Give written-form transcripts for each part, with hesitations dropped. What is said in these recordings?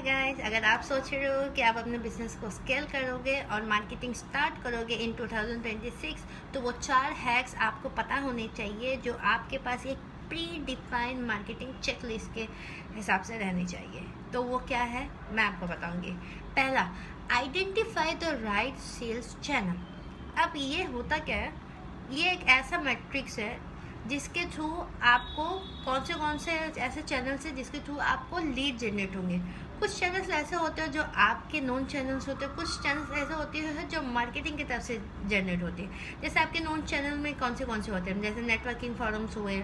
Guys, अगर आप सोच रहे हो कि आप अपने बिजनेस को स्केल करोगे और मार्केटिंग स्टार्ट करोगे इन 2026, तो वो 4 हैक्स आपको पता होने चाहिए जो आपके पास एक प्री डिफाइंड मार्केटिंग चेकलिस्ट के हिसाब से रहनी चाहिए। तो वो क्या है, मैं आपको बताऊंगी। पहला, identify the right sales channel. अब ये होता क्या है, ये एक ऐसा मैट्रिक्स है जिसके थ्रू आपको कौन से ऐसे चैनल्स हैं जिसके थ्रू आपको लीड जनरेट होंगे। कुछ चैनल्स ऐसे होते हैं जो आपके नोन चैनल्स होते हैं, कुछ चैनल्स ऐसे होते हैं जो मार्केटिंग की तरफ से जनरेट होती है। जैसे आपके नोन चैनल में कौन से होते हैं, जैसे नेटवर्किंग फोरम्स हुए,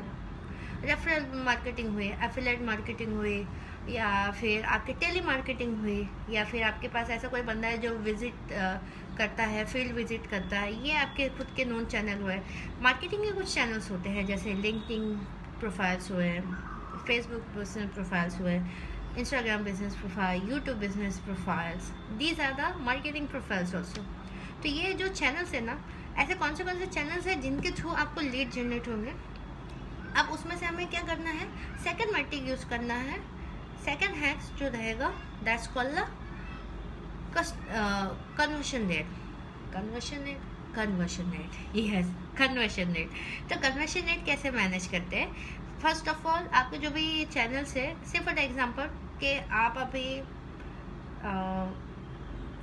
रेफरल मार्केटिंग हुई, एफिलिएट मार्केटिंग हुई, या फिर आपके टेली मार्केटिंग हुई, या फिर आपके पास ऐसा कोई बंदा है जो विजिट करता है, फील्ड विजिट करता है, ये आपके खुद के नोन चैनल हुए। मार्केटिंग के कुछ चैनल्स होते हैं जैसे लिंक्डइन प्रोफाइल्स हुए, फेसबुक बिजनेस प्रोफाइल्स हुए, Instagram business profile, YouTube business profiles, these are the marketing profiles also. तो ये जो चैनल्स है ना, ऐसे कौन से चैनल्स हैं जिनके थ्रू आपको लीड जनरेट होंगे। अब उसमें से हमें क्या करना है, सेकंड मैट्रिक यूज करना है। सेकंड हैक्स जो रहेगा, that's called the conversion rate. Conversion rate, yes, conversion rate. तो कन्वर्शन रेट कैसे मैनेज करते हैं? फर्स्ट ऑफ ऑल, आपके जो भी चैनल्स है, से फॉर एग्जांपल कि आप अभी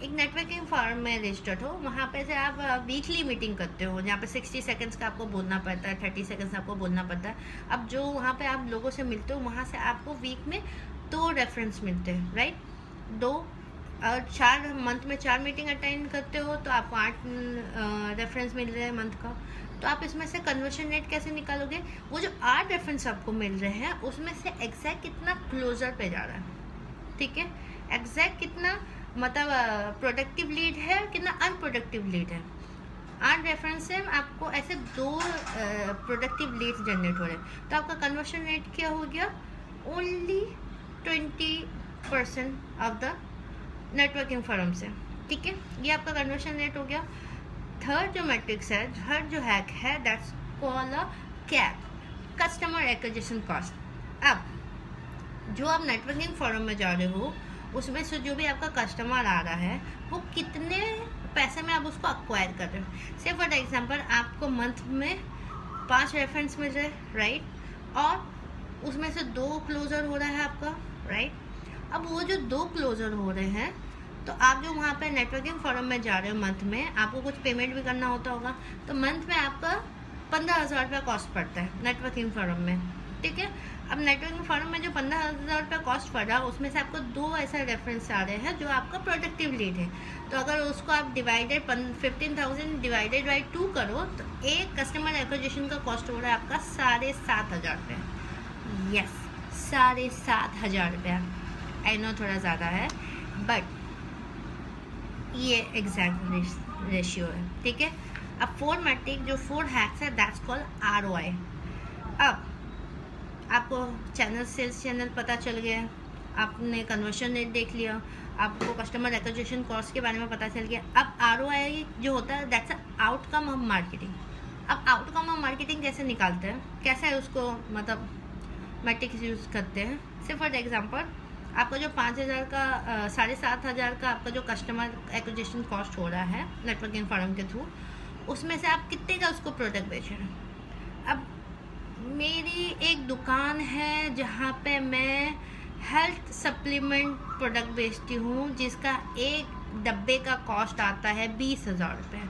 एक नेटवर्किंग फॉर्म में रजिस्टर्ड हो, वहाँ पे से आप वीकली मीटिंग करते हो, जहाँ पे 60 सेकंड्स का आपको बोलना पड़ता है, 30 सेकंड्स आपको बोलना पड़ता है। अब जो वहाँ पे आप लोगों से मिलते हो, वहाँ से आपको वीक में 2 रेफरेंस मिलते हैं, राइट? 2 और 4 मंथ में 4 मीटिंग अटेंड करते हो तो आपको 8 रेफरेंस मिल रहे हैं मंथ का। तो आप इसमें से कन्वर्शन रेट कैसे निकालोगे? वो जो 8 रेफरेंस आपको मिल रहे हैं उसमें से एग्जैक्ट कितना क्लोजर पे जा रहा है, ठीक है? एग्जैक्ट कितना मतलब प्रोडक्टिव लीड है, कितना अनप्रोडक्टिव लीड है। 8 रेफरेंस से आपको ऐसे 2 प्रोडक्टिव लीड जनरेट हो रहे हैं, तो आपका कन्वर्शन रेट क्या हो गया? Only 20% of the networking firm से, ठीक है? ये आपका कन्वर्शन रेट हो गया। थर्ड जो मैट्रिक्स है, थर्ड जो हैक है, that's called a cap, customer acquisition cost. अब जो आप नेटवर्किंग फॉरम में जा रहे हो, उसमें से जो भी आपका कस्टमर आ रहा है, वो कितने पैसे में आप उसको अक्वायर कर रहे हो। से फॉर एग्जांपल, आपको मंथ में 5 रेफरेंस मिल रहे, राइट? और उसमें से 2 क्लोजर हो रहा है आपका, राइट? अब वो जो 2 क्लोजर हो रहे हैं, तो आप जो वहाँ पे नेटवर्किंग फॉरम में जा रहे हो, मंथ में आपको कुछ पेमेंट भी करना होता होगा, तो मंथ में आपका 15,000 रुपया कॉस्ट पड़ता है नेटवर्किंग फॉरम में, ठीक है? अब नेटवर्किंग फॉरम में जो 15,000 रुपया कॉस्ट पड़ रहा है, उसमें से आपको 2 ऐसा रेफरेंस आ रहे हैं जो आपका प्रोडक्टिव लीड है। तो अगर उसको आप डिवाइडेड 15,000 डिवाइडेड बाई 2 करो, तो एक कस्टमर एक्विजिशन का कॉस्ट हो रहा है आपका 7,500 रुपया। यस, 7,500 रुपया। आई नो थोड़ा ज़्यादा है, बट ये एग्जैक्ट रेशियो है, ठीक है? अब 4 मैट्रिक जो 4 हैक्स है, दैट्स कॉल्ड ROI। अब आपको चैनल, सेल्स चैनल पता चल गया, आपने कन्वर्शन रेट देख लिया, आपको कस्टमर एक्विजिशन कॉस्ट के बारे में पता चल गया। अब ROI जो होता है, दैट्स आउटकम ऑफ मार्केटिंग। अब आउटकम ऑफ मार्केटिंग कैसे निकालते हैं, कैसे है उसको मतलब मैट्रिक्स यूज करते हैं? से फॉर एग्जांपल, आपका जो 5,000 का 7,500 का आपका जो कस्टमर एक्विजिशन कॉस्ट हो रहा है नेटवर्किंग फॉरम के थ्रू, उसमें से आप कितने का उसको प्रोडक्ट बेच रहे हैं। अब मेरी एक दुकान है जहाँ पे मैं हेल्थ सप्लीमेंट प्रोडक्ट बेचती हूँ, जिसका एक डब्बे का कॉस्ट आता है 20,000 रुपये।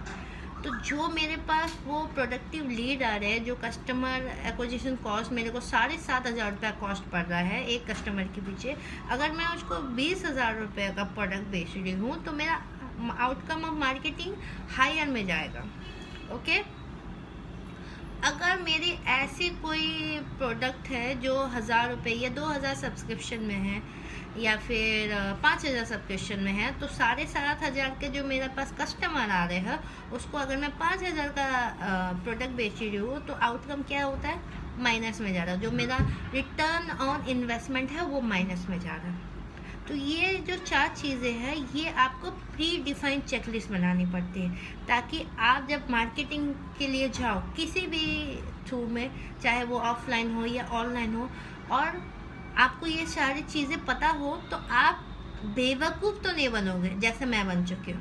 तो जो मेरे पास वो प्रोडक्टिव लीड आ रहे हैं, जो कस्टमर एक्विजिशन कॉस्ट मेरे को 7,500 रुपया कॉस्ट पड़ रहा है एक कस्टमर के पीछे, अगर मैं उसको 20,000 रुपये का प्रोडक्ट बेच रही हूँ, तो मेरा आउटकम ऑफ मार्केटिंग हायर में जाएगा, ओके? अगर मेरी ऐसी कोई प्रोडक्ट है जो 1,000 रुपये या 2,000 सब्सक्रिप्शन में है, या फिर 5,000 सब्सक्रिप्शन में है, तो 7,500 के जो मेरे पास कस्टमर आ रहे हैं, उसको अगर मैं 5,000 का प्रोडक्ट बेच रही हूँ, तो आउटकम क्या होता है? माइनस में जा रहा है। जो मेरा रिटर्न ऑन इन्वेस्टमेंट है, वो माइनस में जा रहा है। तो ये जो 4 चीज़ें हैं, ये आपको प्री डिफाइंड चेकलिस्ट बनानी पड़ती है, ताकि आप जब मार्केटिंग के लिए जाओ किसी भी थ्रू में, चाहे वो ऑफलाइन हो या ऑनलाइन हो, और आपको ये सारी चीज़ें पता हो, तो आप बेवकूफ़ तो नहीं बनोगे जैसे मैं बन चुकी हूँ.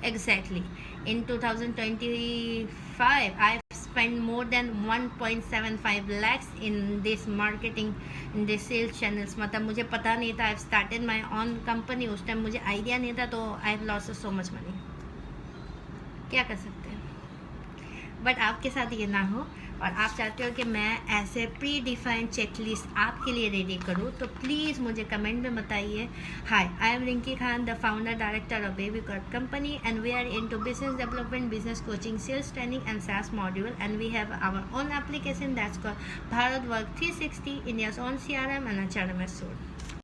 Exactly. In 2025, I've spent more than 1.75 lakhs in this marketing, in this sales channels. मतलब मुझे पता नहीं था. I've started my own company. उस टाइम मुझे आइडिया नहीं था, तो I've lost so much money. क्या कर सकते हैं. बट आपके साथ ये ना हो और आप चाहते हो कि मैं ऐसे प्री डिफाइंड चेकलिस्ट आपके लिए रेडी करूँ, तो प्लीज़ मुझे कमेंट में बताइए. Hi, I am Rinki Khan, the founder director of baby corp company, and we are into business development, business coaching, sales training and SaaS module, and we have our own application that's called Bharat Work 360, India's own CRM and HRMS tool.